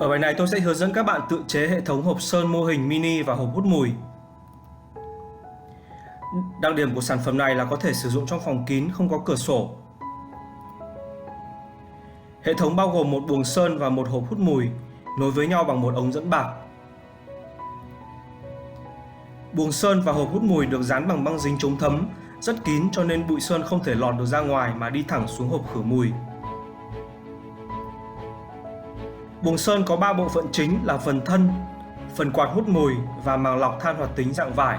Ở bài này tôi sẽ hướng dẫn các bạn tự chế hệ thống hộp sơn mô hình mini và hộp hút mùi. Đặc điểm của sản phẩm này là có thể sử dụng trong phòng kín không có cửa sổ. Hệ thống bao gồm một buồng sơn và một hộp hút mùi nối với nhau bằng một ống dẫn bạc. Buồng sơn và hộp hút mùi được dán bằng băng dính chống thấm rất kín, cho nên bụi sơn không thể lọt được ra ngoài mà đi thẳng xuống hộp khử mùi. Buồng sơn có 3 bộ phận chính là phần thân, phần quạt hút mùi và màng lọc than hoạt tính dạng vải.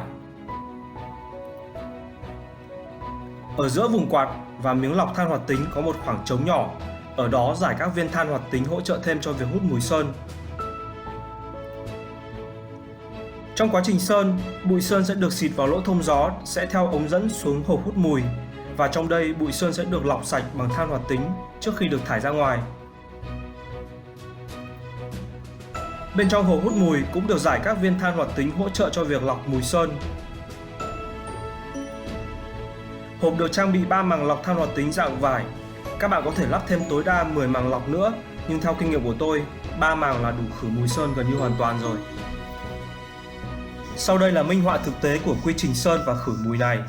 Ở giữa vùng quạt và miếng lọc than hoạt tính có một khoảng trống nhỏ, ở đó rải các viên than hoạt tính hỗ trợ thêm cho việc hút mùi sơn. Trong quá trình sơn, bụi sơn sẽ được xịt vào lỗ thông gió sẽ theo ống dẫn xuống hộp hút mùi, và trong đây bụi sơn sẽ được lọc sạch bằng than hoạt tính trước khi được thải ra ngoài. Bên trong hộp hút mùi cũng được rải các viên than hoạt tính hỗ trợ cho việc lọc mùi sơn. Hộp được trang bị 3 màng lọc than hoạt tính dạng vải. Các bạn có thể lắp thêm tối đa 10 màng lọc nữa, nhưng theo kinh nghiệm của tôi, 3 màng là đủ khử mùi sơn gần như hoàn toàn rồi. Sau đây là minh họa thực tế của quy trình sơn và khử mùi này.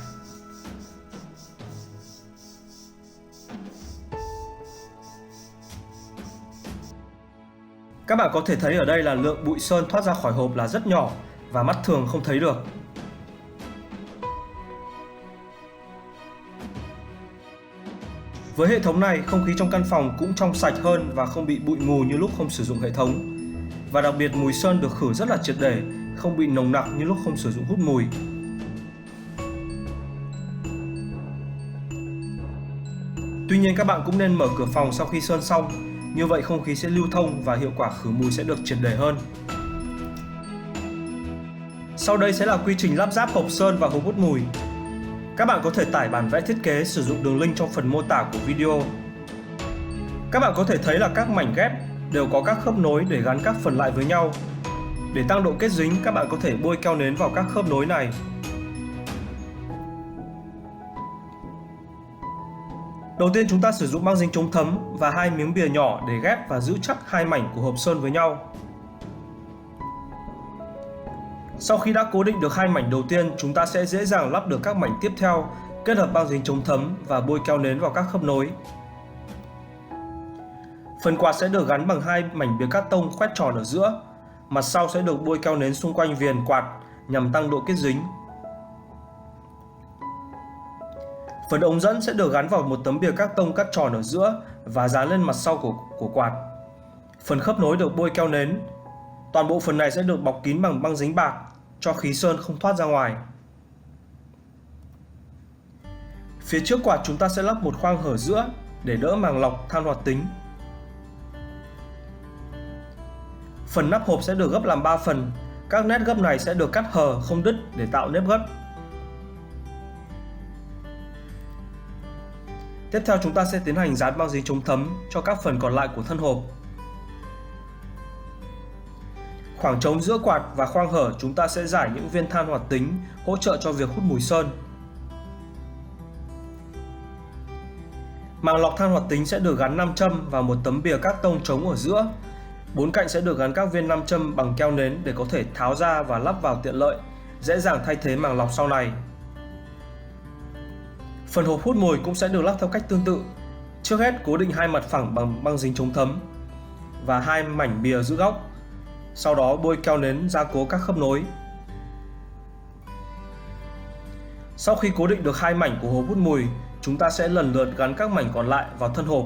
Các bạn có thể thấy ở đây là lượng bụi sơn thoát ra khỏi hộp là rất nhỏ và mắt thường không thấy được. Với hệ thống này, không khí trong căn phòng cũng trong sạch hơn và không bị bụi mù như lúc không sử dụng hệ thống. Và đặc biệt mùi sơn được khử rất là triệt để, không bị nồng nặc như lúc không sử dụng hút mùi. Tuy nhiên các bạn cũng nên mở cửa phòng sau khi sơn xong, như vậy không khí sẽ lưu thông và hiệu quả khử mùi sẽ được triệt để hơn. Sau đây sẽ là quy trình lắp ráp hộp sơn và hộp hút mùi. Các bạn có thể tải bản vẽ thiết kế sử dụng đường link trong phần mô tả của video. Các bạn có thể thấy là các mảnh ghép đều có các khớp nối để gắn các phần lại với nhau. Để tăng độ kết dính, các bạn có thể bôi keo nến vào các khớp nối này. Đầu tiên chúng ta sử dụng băng dính chống thấm và 2 miếng bìa nhỏ để ghép và giữ chắc 2 mảnh của hộp sơn với nhau. Sau khi đã cố định được 2 mảnh đầu tiên, chúng ta sẽ dễ dàng lắp được các mảnh tiếp theo, kết hợp băng dính chống thấm và bôi keo nến vào các khớp nối. Phần quạt sẽ được gắn bằng 2 mảnh bìa cát tông khoét tròn ở giữa. Mặt sau sẽ được bôi keo nến xung quanh viền quạt nhằm tăng độ kết dính. Phần ống dẫn sẽ được gắn vào một tấm bìa cát tông cắt tròn ở giữa và dán lên mặt sau của quạt. Phần khớp nối được bôi keo nến. Toàn bộ phần này sẽ được bọc kín bằng băng dính bạc cho khí sơn không thoát ra ngoài. Phía trước quạt chúng ta sẽ lắp một khoang hở giữa để đỡ màng lọc than hoạt tính. Phần nắp hộp sẽ được gấp làm 3 phần. Các nét gấp này sẽ được cắt hở không đứt để tạo nếp gấp. Tiếp theo chúng ta sẽ tiến hành dán băng dính chống thấm cho các phần còn lại của thân hộp. Khoảng trống giữa quạt và khoang hở chúng ta sẽ rải những viên than hoạt tính hỗ trợ cho việc hút mùi sơn. Màng lọc than hoạt tính sẽ được gắn nam châm vào một tấm bìa cát tông trống ở giữa. 4 cạnh sẽ được gắn các viên nam châm bằng keo nến để có thể tháo ra và lắp vào tiện lợi, dễ dàng thay thế màng lọc sau này. Phần hộp hút mùi cũng sẽ được lắp theo cách tương tự. Trước hết cố định 2 mặt phẳng bằng băng dính chống thấm và 2 mảnh bìa giữ góc. Sau đó bôi keo nến gia cố các khớp nối. Sau khi cố định được 2 mảnh của hộp hút mùi, chúng ta sẽ lần lượt gắn các mảnh còn lại vào thân hộp.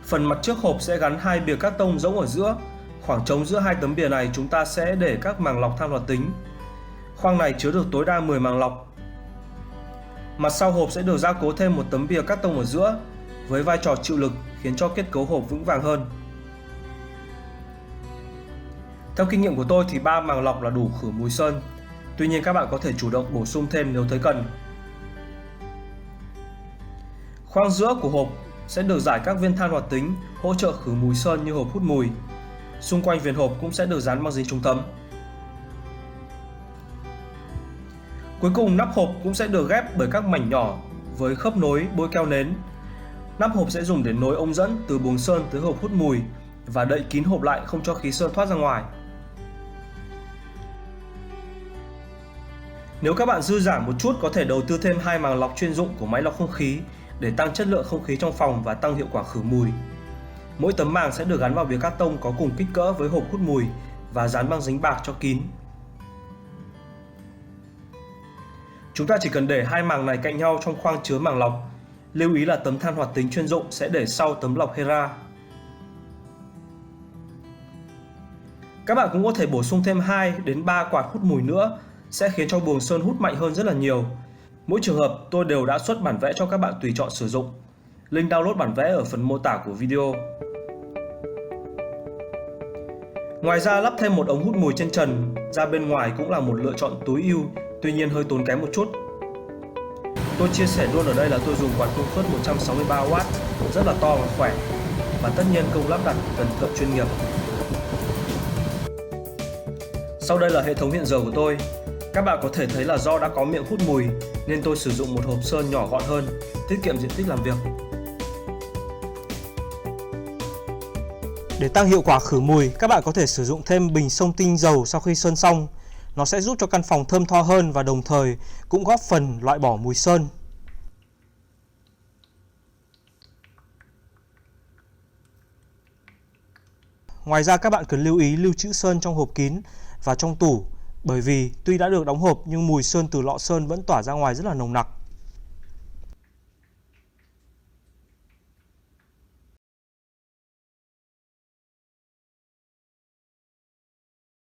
Phần mặt trước hộp sẽ gắn 2 bìa cát tông rỗng ở giữa. Khoảng trống giữa 2 tấm bìa này chúng ta sẽ để các màng lọc than hoạt tính. Khoang này chứa được tối đa 10 màng lọc. Mặt sau hộp sẽ được gia cố thêm một tấm bìa cát tông ở giữa với vai trò chịu lực, khiến cho kết cấu hộp vững vàng hơn. Theo kinh nghiệm của tôi thì 3 màng lọc là đủ khử mùi sơn. Tuy nhiên các bạn có thể chủ động bổ sung thêm nếu thấy cần. Khoang giữa của hộp sẽ được rải các viên than hoạt tính hỗ trợ khử mùi sơn như hộp hút mùi. Xung quanh viền hộp cũng sẽ được dán băng dính chống thấm. Cuối cùng nắp hộp cũng sẽ được ghép bởi các mảnh nhỏ với khớp nối bôi keo nến. Nắp hộp sẽ dùng để nối ống dẫn từ buồng sơn tới hộp hút mùi và đậy kín hộp lại không cho khí sơn thoát ra ngoài. Nếu các bạn dư giả một chút, có thể đầu tư thêm 2 màng lọc chuyên dụng của máy lọc không khí để tăng chất lượng không khí trong phòng và tăng hiệu quả khử mùi. Mỗi tấm màng sẽ được gắn vào bìa cát tông có cùng kích cỡ với hộp hút mùi và dán băng dính bạc cho kín. Chúng ta chỉ cần để 2 màng này cạnh nhau trong khoang chứa màng lọc. Lưu ý là tấm than hoạt tính chuyên dụng sẽ để sau tấm lọc Hera. Các bạn cũng có thể bổ sung thêm 2 đến 3 quạt hút mùi nữa, sẽ khiến cho buồng sơn hút mạnh hơn rất là nhiều. Mỗi trường hợp tôi đều đã xuất bản vẽ cho các bạn tùy chọn sử dụng. Link download bản vẽ ở phần mô tả của video. Ngoài ra, lắp thêm một ống hút mùi trên trần ra bên ngoài cũng là một lựa chọn tối ưu, tuy nhiên hơi tốn kém một chút. Tôi chia sẻ luôn ở đây là tôi dùng quạt công suất 163W rất là to và khỏe, và tất nhiên công lắp đặt cần thợ chuyên nghiệp. Sau đây là hệ thống hiện giờ của tôi. Các bạn có thể thấy là do đã có miệng hút mùi nên tôi sử dụng một hộp sơn nhỏ gọn hơn, tiết kiệm diện tích làm việc. Để tăng hiệu quả khử mùi, các bạn có thể sử dụng thêm bình xông tinh dầu sau khi sơn xong. Nó sẽ giúp cho căn phòng thơm tho hơn và đồng thời cũng góp phần loại bỏ mùi sơn. Ngoài ra, các bạn cần lưu ý lưu trữ sơn trong hộp kín và trong tủ, bởi vì tuy đã được đóng hộp nhưng mùi sơn từ lọ sơn vẫn tỏa ra ngoài rất là nồng nặc.